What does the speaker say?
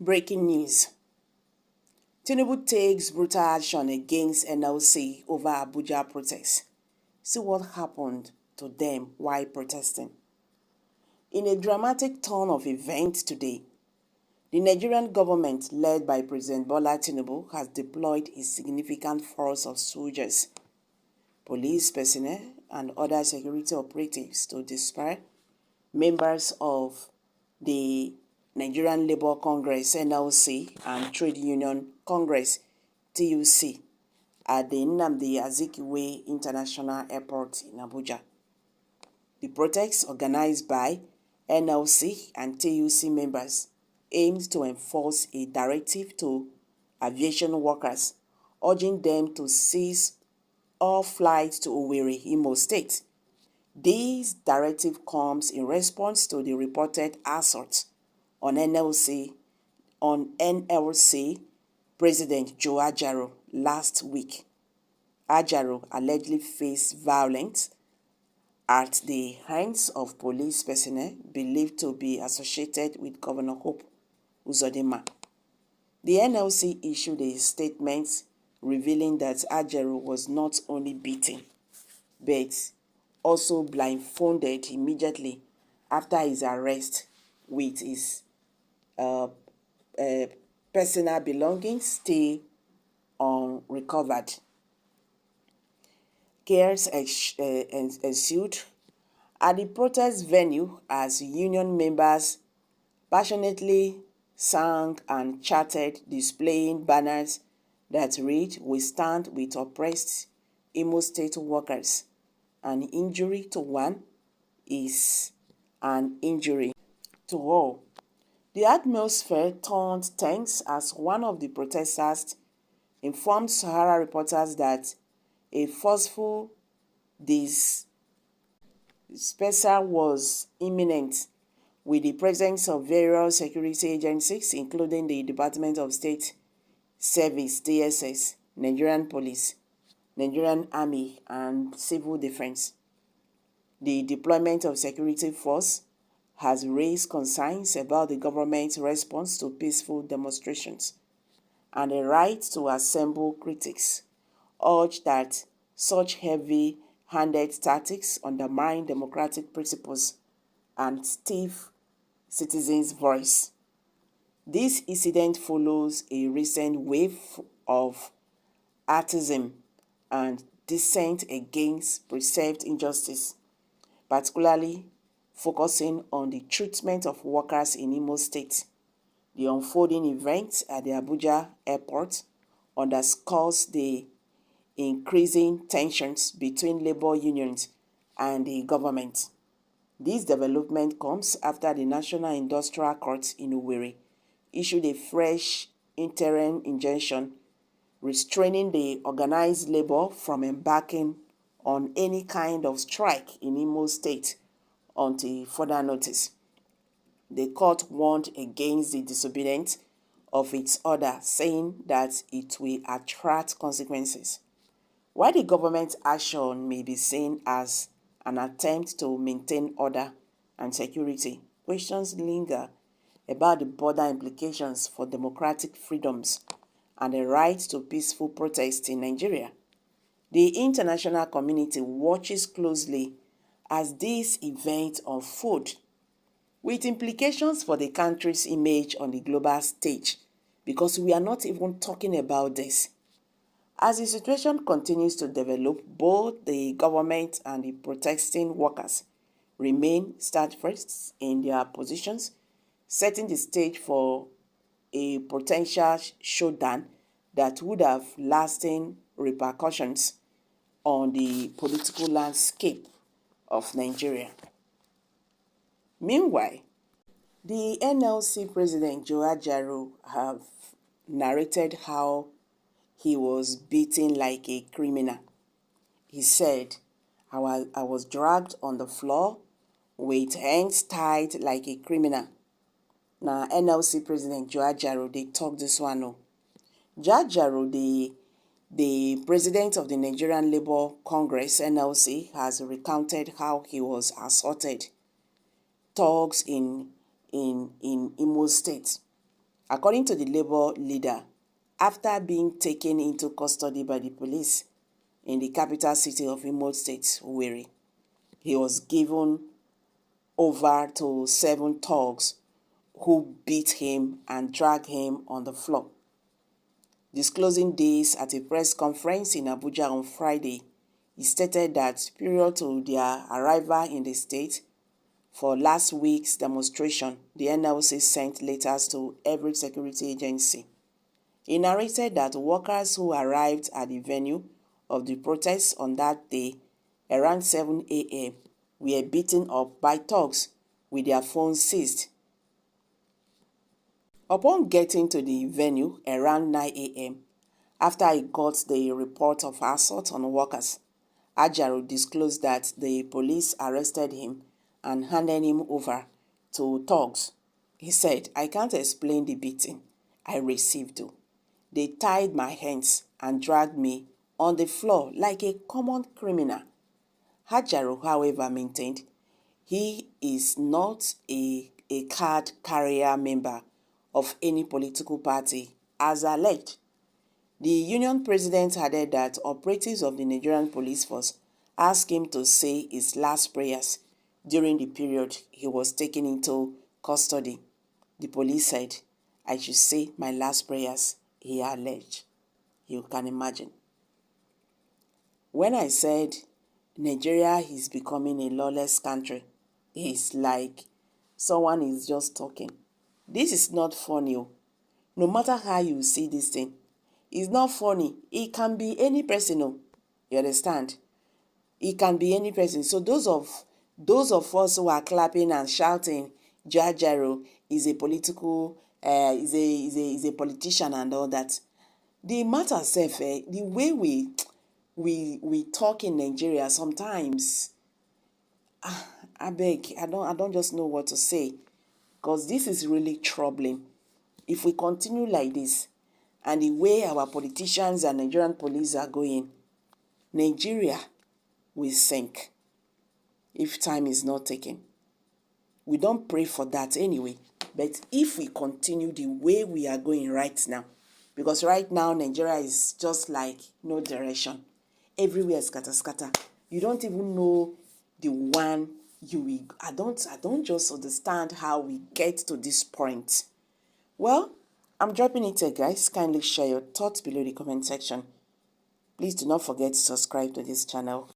Breaking news. Tinubu takes brutal action against NLC over Abuja protests. See what happened to them while protesting. In a dramatic turn of events today, the Nigerian government, led by President Bola Tinubu, has deployed a significant force of soldiers, police personnel, and other security operatives to disperse members of the Nigerian Labour Congress (NLC) and Trade Union Congress (TUC) at the Nnamdi Azikiwe International Airport in Abuja. The protests, organized by NLC and TUC members, aimed to enforce a directive to aviation workers, urging them to cease all flights to Owerri, Imo State. This directive comes in response to the reported assault on NLC President Joe Ajaro last week. Ajaro allegedly faced violence at the hands of police personnel believed to be associated with Governor Hope Uzodinma. The NLC issued a statement revealing that Ajaro was not only beaten, but also blindfolded immediately after his arrest, with his personal belongings still unrecovered. Chaos ensued at the protest venue as union members passionately sang and chanted, displaying banners that read, "We stand with oppressed Imo State workers. An injury to one is an injury to all." The atmosphere turned tense as one of the protesters informed Sahara reporters that a forceful dispersal was imminent, with the presence of various security agencies, including the Department of State Service (DSS), Nigerian Police, Nigerian Army, and Civil Defense. The deployment of security force has raised concerns about the government's response to peaceful demonstrations, and the right to assemble. Critics urge that such heavy-handed tactics undermine democratic principles and stiff citizens' voice. This incident follows a recent wave of activism and dissent against perceived injustice, particularly focusing on the treatment of workers in Imo State. The unfolding events at the Abuja airport underscores the increasing tensions between labor unions and the government. This development comes after the National Industrial Court in Owerri issued a fresh interim injunction restraining the organized labor from embarking on any kind of strike in Imo State until further notice. The court warned against the disobedience of its order, saying that it will attract consequences. While the government's action may be seen as an attempt to maintain order and security, questions linger about the broader implications for democratic freedoms and the right to peaceful protest in Nigeria. The international community watches closely as these events unfold, with implications for the country's image on the global stage, because we are not even talking about this. As the situation continues to develop, both the government and the protesting workers remain steadfast in their positions, setting the stage for a potential showdown that would have lasting repercussions on the political landscape of Nigeria. Meanwhile, the NLC President Joe Ajaro have narrated how he was beaten like a criminal. He said, I was dragged on the floor with hands tied like a criminal. Now, NLC President Joe Ajaro, they talk this one. No. Joe Ajaro, the president of the Nigerian Labour Congress, NLC, has recounted how he was assaulted thugs in Imo State. According to the Labour leader, after being taken into custody by the police in the capital city of Imo State, Owerri, he was given over to 7 thugs who beat him and dragged him on the floor. Disclosing this at a press conference in Abuja on Friday, he stated that prior to their arrival in the state for last week's demonstration, the NLC sent letters to every security agency. He narrated that workers who arrived at the venue of the protest on that day around 7 a.m. were beaten up by thugs with their phones seized. Upon getting to the venue around 9 a.m., after he got the report of assault on workers, Ajaero disclosed that the police arrested him and handed him over to thugs. He said, "I can't explain the beating I received. They tied my hands and dragged me on the floor like a common criminal." Ajaero, however, maintained he is not a card carrier member of any political party, as alleged. The union president added that operatives of the Nigerian police force asked him to say his last prayers during the period he was taken into custody. The police said, "I should say my last prayers," he alleged. You can imagine. When I said Nigeria is becoming a lawless country, it's like someone is just talking. This is not funny. No matter how you see this thing, it's not funny. It can be any person. You understand? It can be any person. So those of us who are clapping and shouting, Ajaero is a political, is a politician and all that. The matter self, the way we talk in Nigeria sometimes, I beg, I don't just know what to say, because this is really troubling. If we continue like this, and the way our politicians and Nigerian police are going, Nigeria will sink if time is not taken. We don't pray for that anyway, but if we continue the way we are going right now, because right now Nigeria is just like no direction. Everywhere scatter scatter. You don't even know the one you will. I don't just understand how we get to this point. Well, I'm dropping it here, guys. Kindly share your thoughts below the comment section. Please do not forget to subscribe to this channel.